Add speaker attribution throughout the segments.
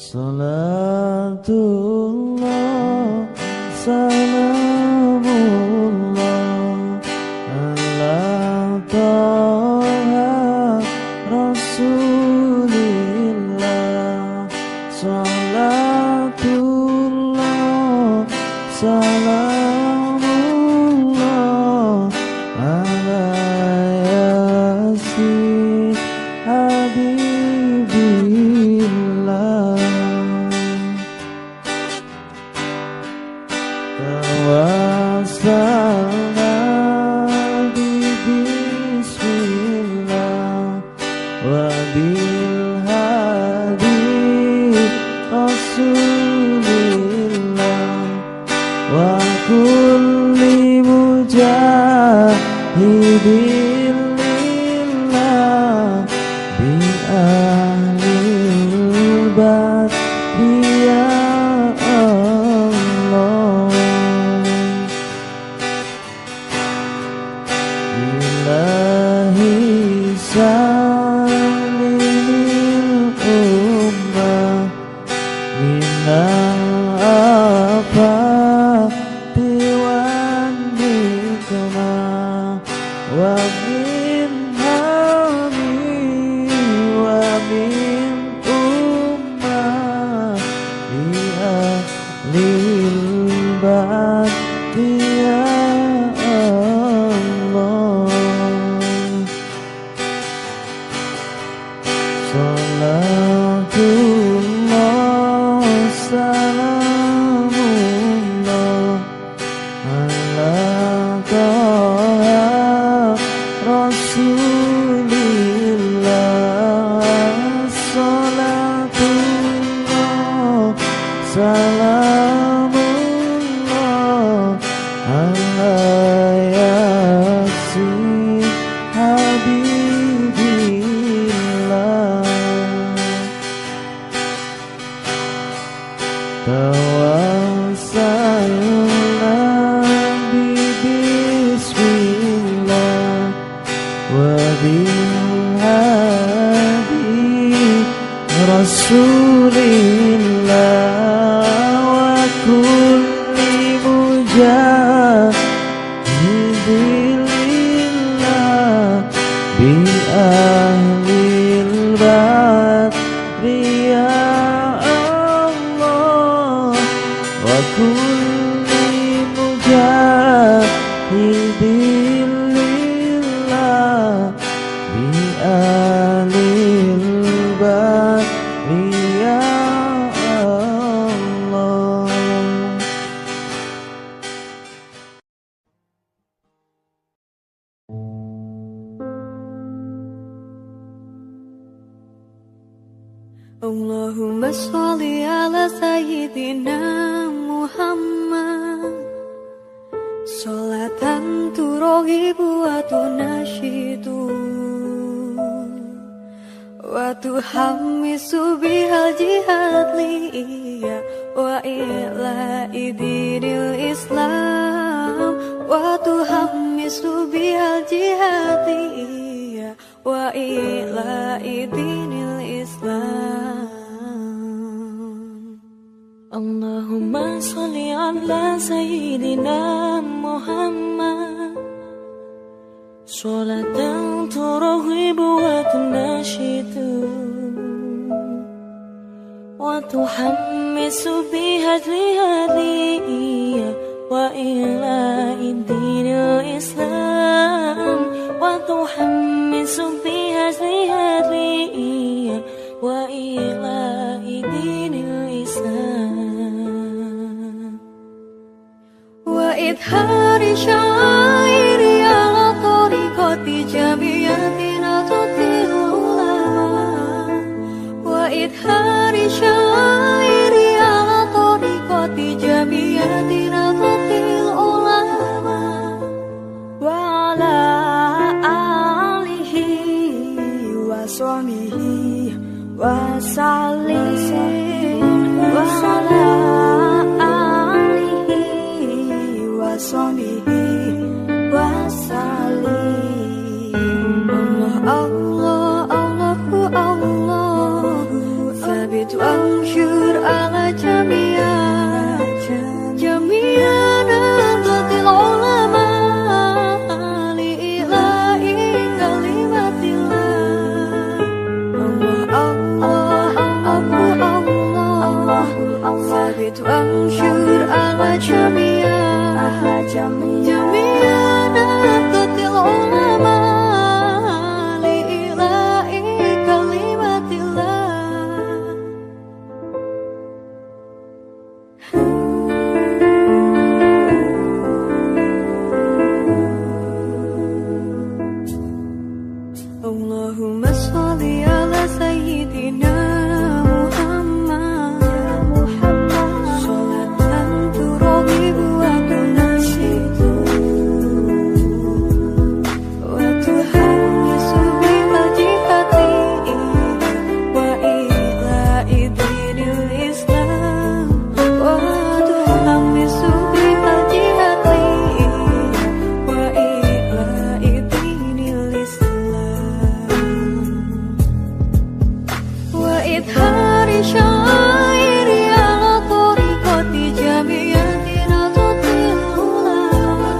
Speaker 1: Salatullah salamullah ala Taha Rasulillah. Salatullah salamullah ala Yasin Habibillah. Tawassalna bismillah wa bil hadi Rasulillah wa kulli mujahidin lillah bi ahlil badri ya Allah. Ilahi salimil ummah minal afati wan nikmah wa min hami wa min ummah bi ahlil badri ya Allah. Salatullah salamullah ala Taha Rasulillah. Salatullah salamullah ala Yasin Habibillah. Tawassalna bismillah wa bil hadi Rasulillah wa kulli mujahidin lillah bi ahlil badri ya Allah wa kulli mujahidin lillah bi ahlil badri ya Allah.
Speaker 2: Allahumma sholli ala sayyidina Muhammad sholatan turaghibu wa tunashidu wa tuhammisu bihal jihad liya wa ila dinil Islam wa tuhammisu bihal jihad liya wa ila dinil Islam.
Speaker 3: Allahumma sholli ala sayyidina Muhammad sholatan turaghibu wa tunashidu wa tuhammisu biha hadiyya wa ila dinil Islam wa tuhammisu biha hadiyya wa ila dinil Islam
Speaker 2: wa idhari syairi ala tariqati jamiyatina tutil ulama wa idhari syairi ala tariqati jamiyatina tutil ulama wa ala alihi wa sahbihi wa sallim wa ala alihi wa sahbihi wa sallim. Allah, Allah, Allahu, Allahu, thabit wa sholli ala sayyidina Muhammad sholatan turabibu wa tunasitu wa tuhammisu biha jihati wa ila'i dinil Islam wa tuhammisu biha jihati wa ila'i dinil Islam wa idhari syairi ala tariqati jamiyatina tutil ulama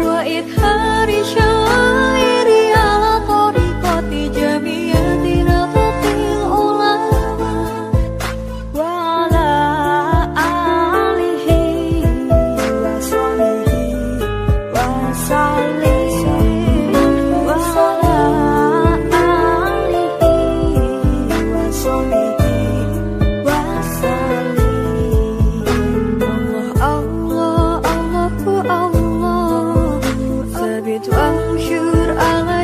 Speaker 2: wa idhari syairi ala tariqati jamiyatina tutil ulama wa ala alihi wa sahbihi wa sallim wa ala alihi wa sahbihi wa sallim Allah Allahu Allah sabit wa ansyur ala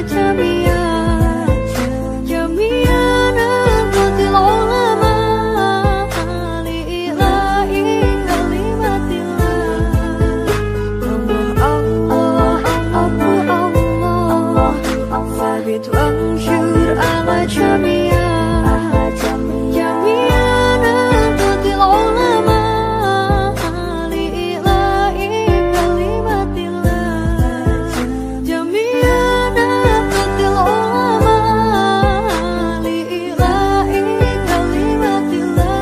Speaker 2: jami'ana qatil ulama li ilahi kalimatillah Allah Allah sabit wa ansyur ala jami'ana qatil ulama li ilahi kalimatillah jami'ana qatil ulama li ilahi kalimatillah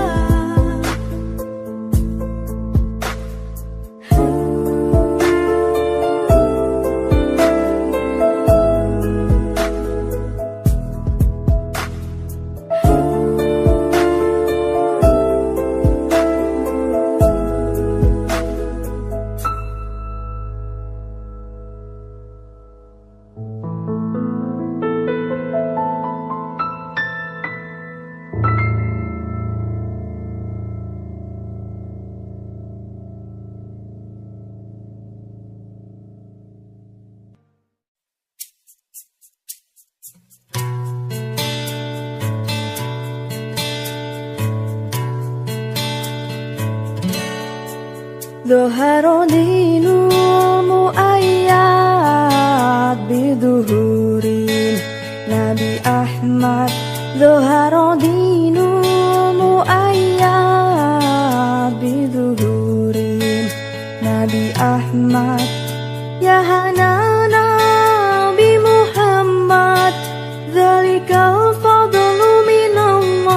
Speaker 2: Dhuhara dinul muayyad biduhurin Nabi Ahmad Dhuhara dinul muayyad biduhurin Nabi Ahmad Ya hanana bi Muhammad Dzalikal fadlu minallah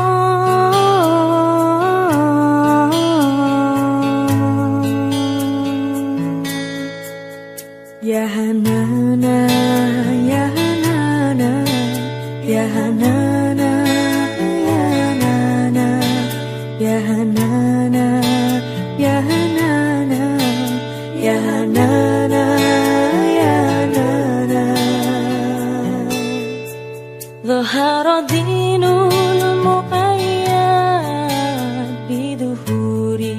Speaker 2: Ya hanana, ya hanana, ya hanana, ya hanana, ya hanana, ya hanana, ya hanana, ya hanana. Dhahara dinul muayyad biduhuri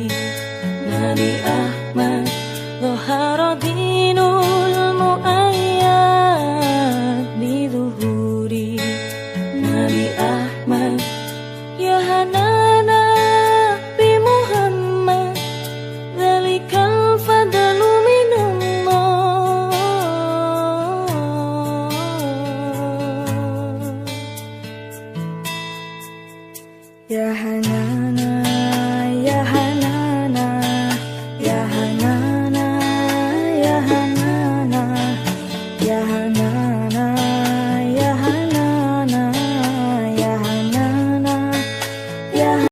Speaker 2: Nabi Ahmad Dhahara dinul muayyad biduhuri Nabi Ahmad Ya hanana bi Muhammad Dzalikal fadlu minallah Ya hanana, ya hanana, ya hanana, ya hanana, ya hanana, ya hanana, ya hanana, ya